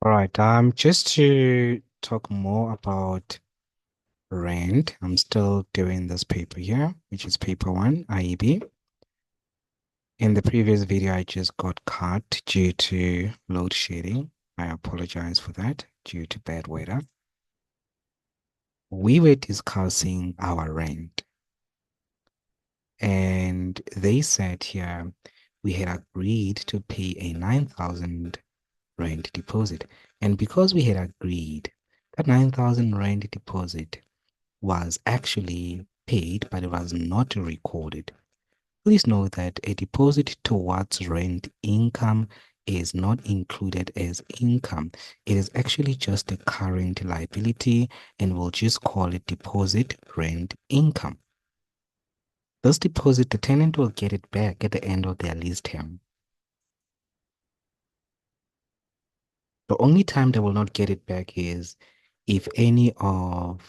All right, just to talk more about rent, I'm still doing this paper here, which is paper one, IEB. In the previous video, I just got cut due to load shedding. I apologize for that due to bad weather. We were discussing our rent, and they said here we had agreed to pay a 9,000 rand deposit. And because we had agreed, that 9,000 rand deposit was actually paid, but it was not recorded. Please note that a deposit towards rent income is not included as income. It is actually just a current liability, and we'll just call it deposit rent income. This deposit, the tenant will get it back at the end of their lease term. The only time they will not get it back is if any of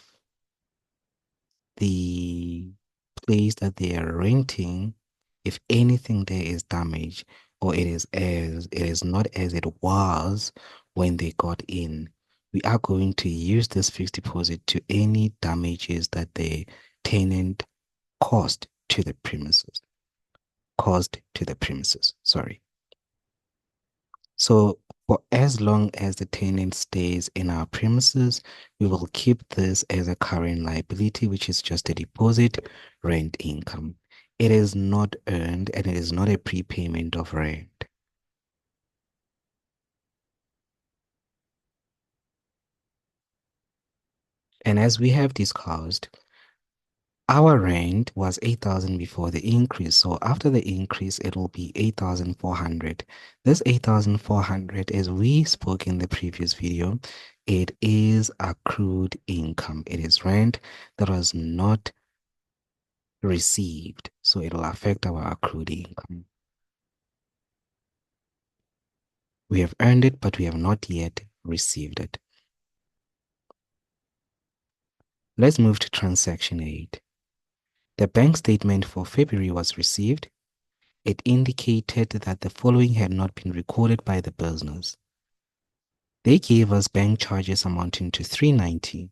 the place that they are renting, if anything there is damaged or it is not as it was when they got in, we are going to use this fixed deposit to any damages that the tenant caused to the premises. Sorry. So for as long as the tenant stays in our premises, we will keep this as a current liability, which is just a deposit rent income. It is not earned and it is not a prepayment of rent. And as we have discussed, our rent was 8,000 before the increase. So after the increase, it will be 8,400. This 8,400, as we spoke in the previous video, it is accrued income. It is rent that was not received. So it will affect our accrued income. We have earned it, but we have not yet received it. Let's move to transaction 8. The bank statement for February was received. It indicated that the following had not been recorded by the business. They gave us bank charges amounting to 390.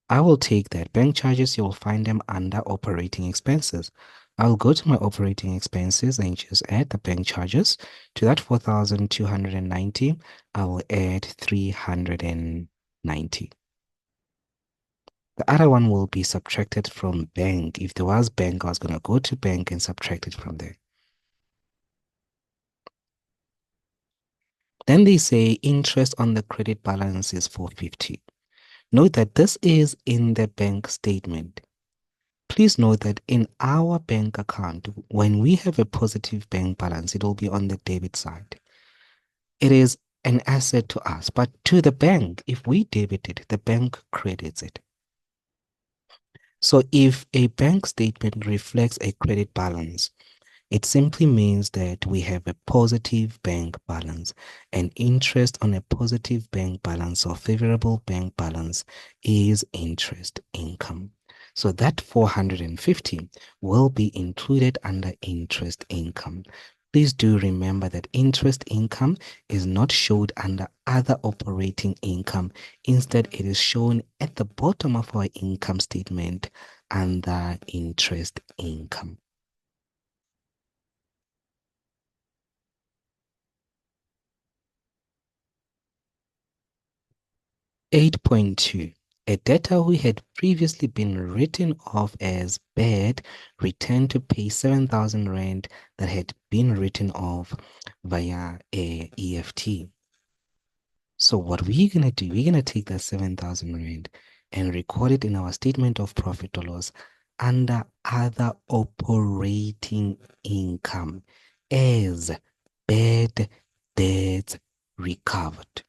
I will take that. Bank charges, you will find them under operating expenses. I'll go to my operating expenses and just add the bank charges. To that 4,290, I will add 390. The other one will be subtracted from bank. If there was bank, I was going to go to bank and subtract it from there. Then they say interest on the credit balance is 450. Note that this is in the bank statement. Please note that in our bank account, when we have a positive bank balance, it will be on the debit side. It is an asset to us, but to the bank, if we debit it, the bank credits it. So if a bank statement reflects a credit balance, it simply means that we have a positive bank balance, and interest on a positive bank balance or favorable bank balance is interest income. So that 450 will be included under interest income. Please do remember that interest income is not showed under other operating income. Instead, it is shown at the bottom of our income statement under interest income. 8.2. A debtor who had previously been written off as bad returned to pay 7,000 rand that had been written off via a EFT. So what we're going to do, we're going to take that 7,000 rand and record it in our statement of profit or loss under other operating income as bad debts recovered.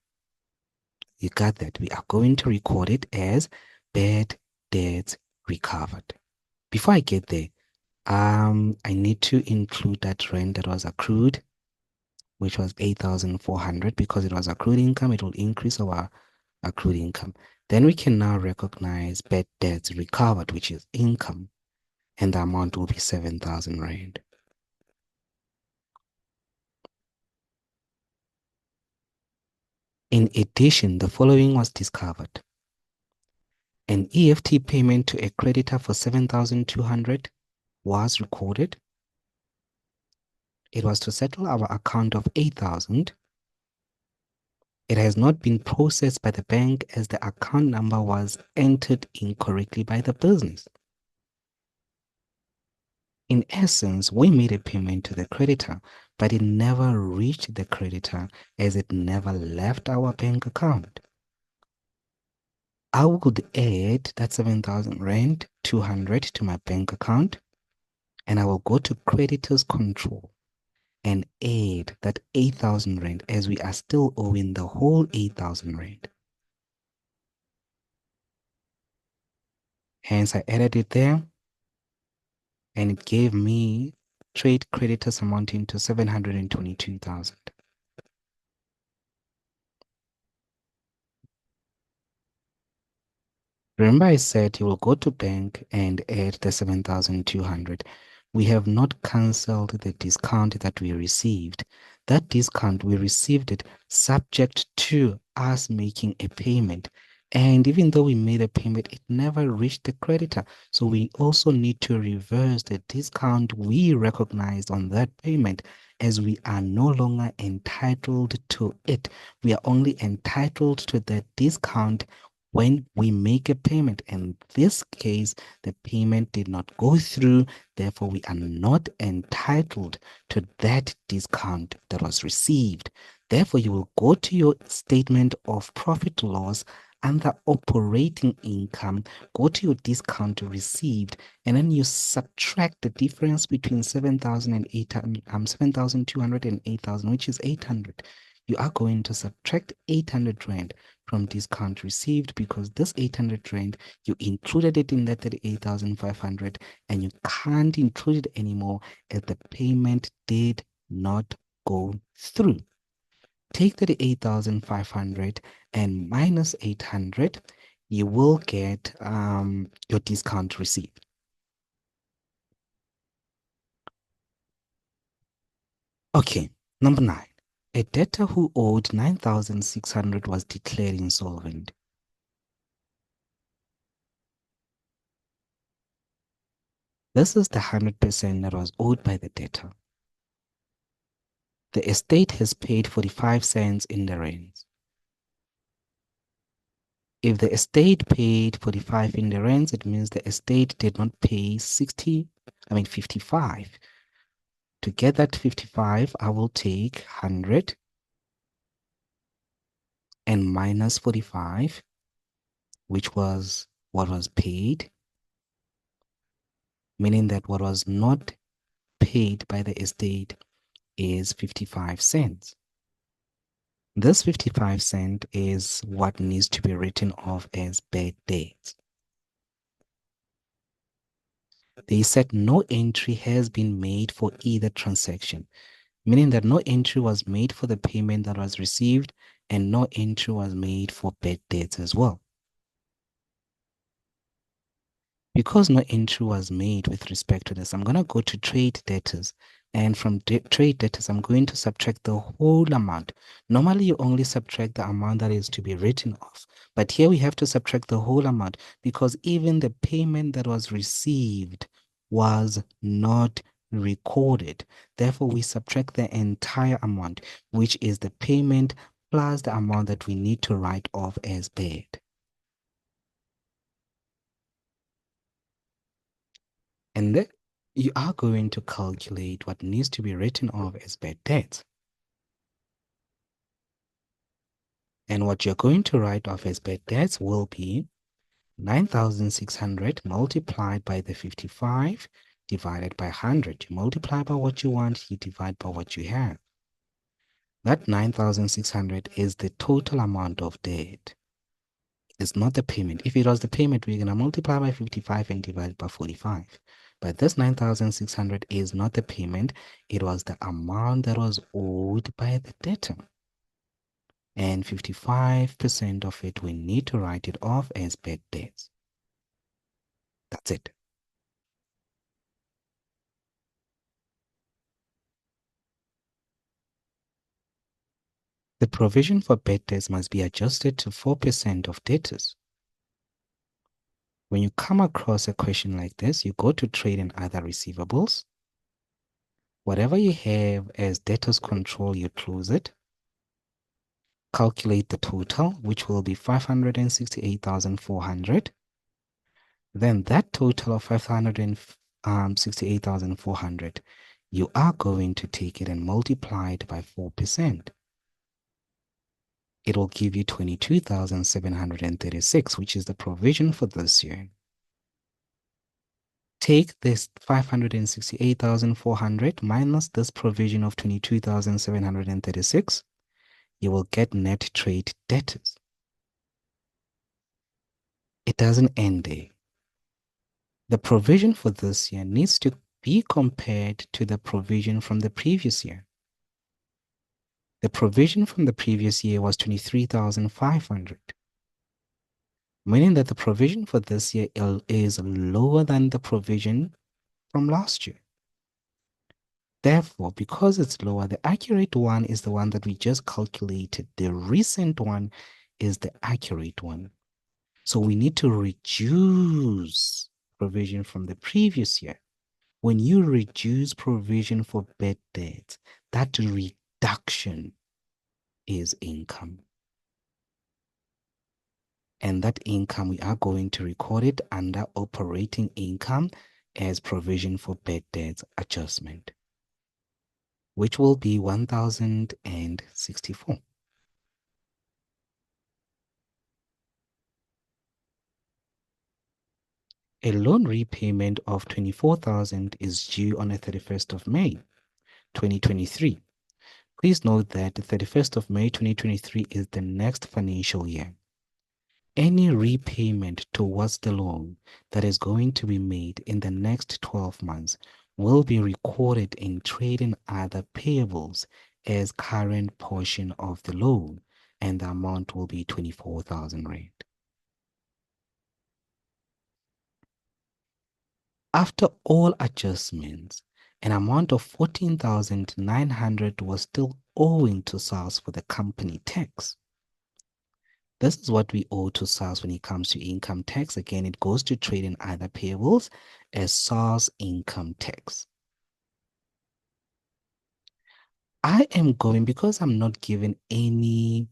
You got that? We are going to record it as bad debts recovered. Before I get there, I need to include that rent that was accrued, which was 8,400. Because it was accrued income, it will increase our accrued income. Then we can now recognize bad debts recovered, which is income, and the amount will be 7,000 rand. In addition, the following was discovered. An EFT payment to a creditor for 7,200 was recorded. It was to settle our account of 8,000. It has not been processed by the bank as the account number was entered incorrectly by the business. In essence, we made a payment to the creditor, but it never reached the creditor as it never left our bank account. I would add that 7,000 rand, 200 to my bank account, and I will go to creditors control and add that 8,000 rand as we are still owing the whole 8,000 rand. Hence, I added it there and it gave me trade creditors amounting to 722,000. Remember I said you will go to bank and add the 7,200. We have not cancelled the discount that we received. That discount, we received it subject to us making a payment. And even though we made a payment, it never reached the creditor. So we also need to reverse the discount we recognized on that payment as we are no longer entitled to it. We are only entitled to the discount when we make a payment. In this case, the payment did not go through, therefore we are not entitled to that discount that was received. Therefore, you will go to your statement of profit loss under operating income, go to your discount received, and then you subtract the difference between 7,200 and 8,000, which is 800. You are going to subtract 800 rand from discount received because this 800 rand, you included it in that 38,500 and you can't include it anymore as the payment did not go through. Take 38,500 and minus 800, you will get your discount received. Okay, number 9. A debtor who owed 9,600 was declared insolvent. This is the 100% that was owed by the debtor. The estate has paid 45 cents in the rents. If the estate paid 45 in the rents, it means the estate did not pay 55. To get that 55, I will take 100 and minus 45, which was what was paid, meaning that what was not paid by the estate is 55 cents. This 55 cent is what needs to be written off as bad debts. They said no entry has been made for either transaction, meaning that no entry was made for the payment that was received and no entry was made for bad debts as well. Because no entry was made with respect to this, I'm going to go to trade debtors. And from trade debtors, I'm going to subtract the whole amount. Normally, you only subtract the amount that is to be written off. But here we have to subtract the whole amount because even the payment that was received was not recorded. Therefore, we subtract the entire amount, which is the payment plus the amount that we need to write off as bad. And then you are going to calculate what needs to be written off as bad debts. And what you're going to write off as bad debts will be 9,600 multiplied by the 55 divided by 100. You multiply by what you want, you divide by what you have. That 9,600 is the total amount of debt. It's not the payment. If it was the payment, we're going to multiply by 55 and divide by 45. But this 9,600 is not the payment. It was the amount that was owed by the debtor. And 55% of it, we need to write it off as bad debts. That's it. The provision for bad debts must be adjusted to 4% of debtors. When you come across a question like this, you go to trade and other receivables. Whatever you have as debtors control, you close it. Calculate the total, which will be 568,400. Then that total of 568,400, you are going to take it and multiply it by 4%. It will give you 22,736, which is the provision for this year. Take this 568,400 minus this provision of 22,736. You will get net trade debtors. It doesn't end there. The provision for this year needs to be compared to the provision from the previous year. The provision from the previous year was 23,500, meaning that the provision for this year is lower than the provision from last year. Therefore, because it's lower, the accurate one is the one that we just calculated. The recent one is the accurate one. So we need to reduce provision from the previous year. When you reduce provision for bad debts, that reduction is income. And that income, we are going to record it under operating income as provision for bad debts adjustment, which will be 1,064. A loan repayment of 24,000 is due on the 31st of May, 2023. Please note that the 31st of May, 2023 is the next financial year. Any repayment towards the loan that is going to be made in the next 12 months will be recorded in trade and other payables as current portion of the loan, and the amount will be 24,000 rand. After all adjustments, an amount of 14,900 was still owing to SARS for the company tax. This is what we owe to SARS when it comes to income tax. Again, it goes to trade and other payables as SARS income tax. I am going, because I'm not given any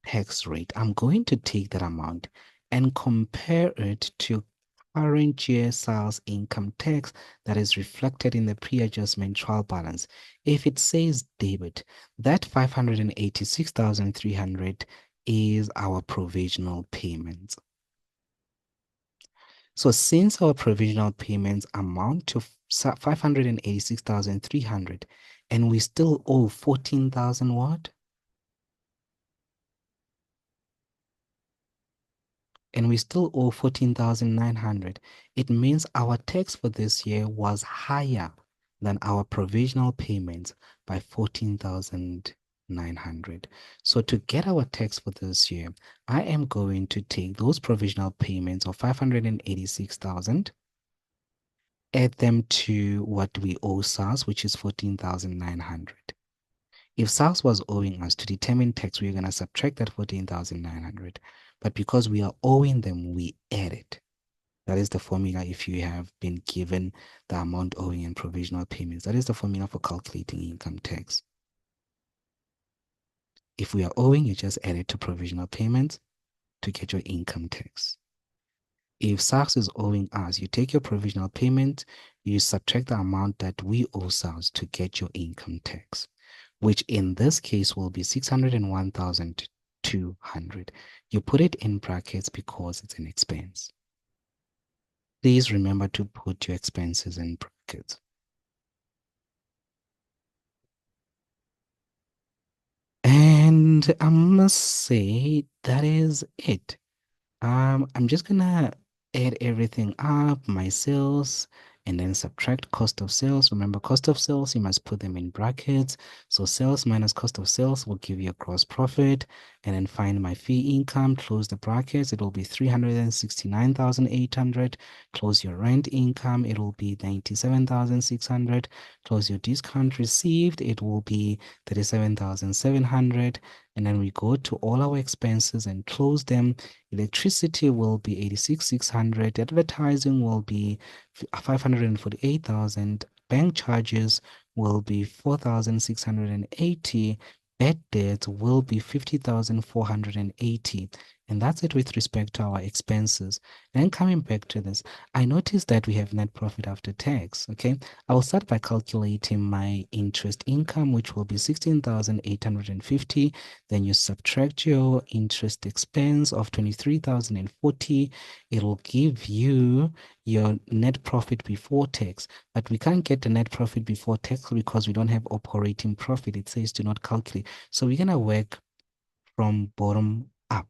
tax rate, I'm going to take that amount and compare it to current year SARS income tax that is reflected in the pre-adjustment trial balance. If it says debit, that 586,300 is our provisional payments. So since our provisional payments amount to 586,300 and we still owe 14,000 what? And we still owe 14,900. It means our tax for this year was higher than our provisional payments by 14,900. So to get our tax for this year, I am going to take those provisional payments of 586,000, add them to what we owe SARS, which is 14,900. If SARS was owing us, to determine tax, we're going to subtract that 14,900. But because we are owing them, we add it. That is the formula if you have been given the amount owing in provisional payments. That is the formula for calculating income tax. If we are owing, you just add it to provisional payments to get your income tax. If SARS is owing us, you take your provisional payment, you subtract the amount that we owe SARS to get your income tax, which in this case will be 601,200. You put it in brackets because it's an expense. Please remember to put your expenses in brackets. And I must say that is it. I'm just gonna add everything up, my sales, and then subtract cost of sales. Remember, cost of sales, you must put them in brackets. So sales minus cost of sales will give you a gross profit. and then find my fee income, close the brackets, it will be 369,800. Close your rent income, it will be 97,600. Close your discount received, it will be 37,700. And then we go to all our expenses and close them. Electricity will be 86,600. Advertising will be 548,000. Bank charges will be 4,680. Bad debt will be 50,480. And that's it with respect to our expenses. Then coming back to this, I noticed that we have net profit after tax. Okay, I will start by calculating my interest income, which will be 16,850. Then you subtract your interest expense of 23,040. It'll give you your net profit before tax. But we can't get the net profit before tax because we don't have operating profit. It says do not calculate. So we're going to work from bottom up.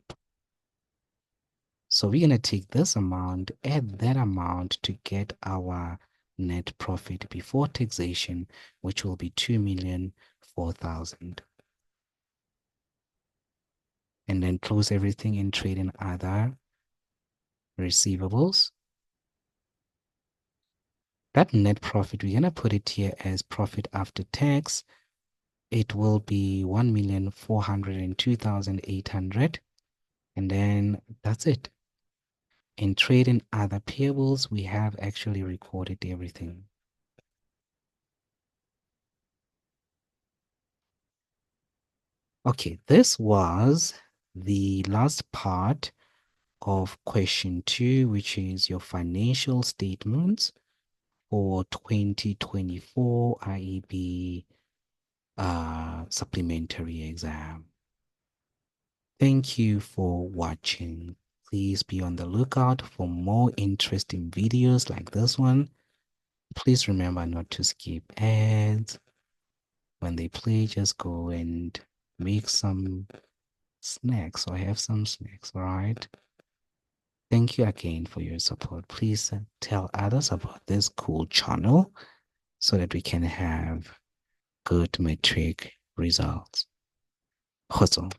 So we're going to take this amount, add that amount to get our net profit before taxation, which will be 2,004,000. And then close everything in trade and other receivables. That net profit, we're going to put it here as profit after tax. It will be 1,402,800. And then that's it. In trade and other payables, we have actually recorded everything. Okay, this was the last part of question 2, which is your financial statements for 2024 IEB supplementary exam. Thank you for watching. Please be on the lookout for more interesting videos like this one. Please remember not to skip ads. When they play, just go and make some snacks or have some snacks, all right? Thank you again for your support. Please tell others about this cool channel so that we can have good metric results. Hustle.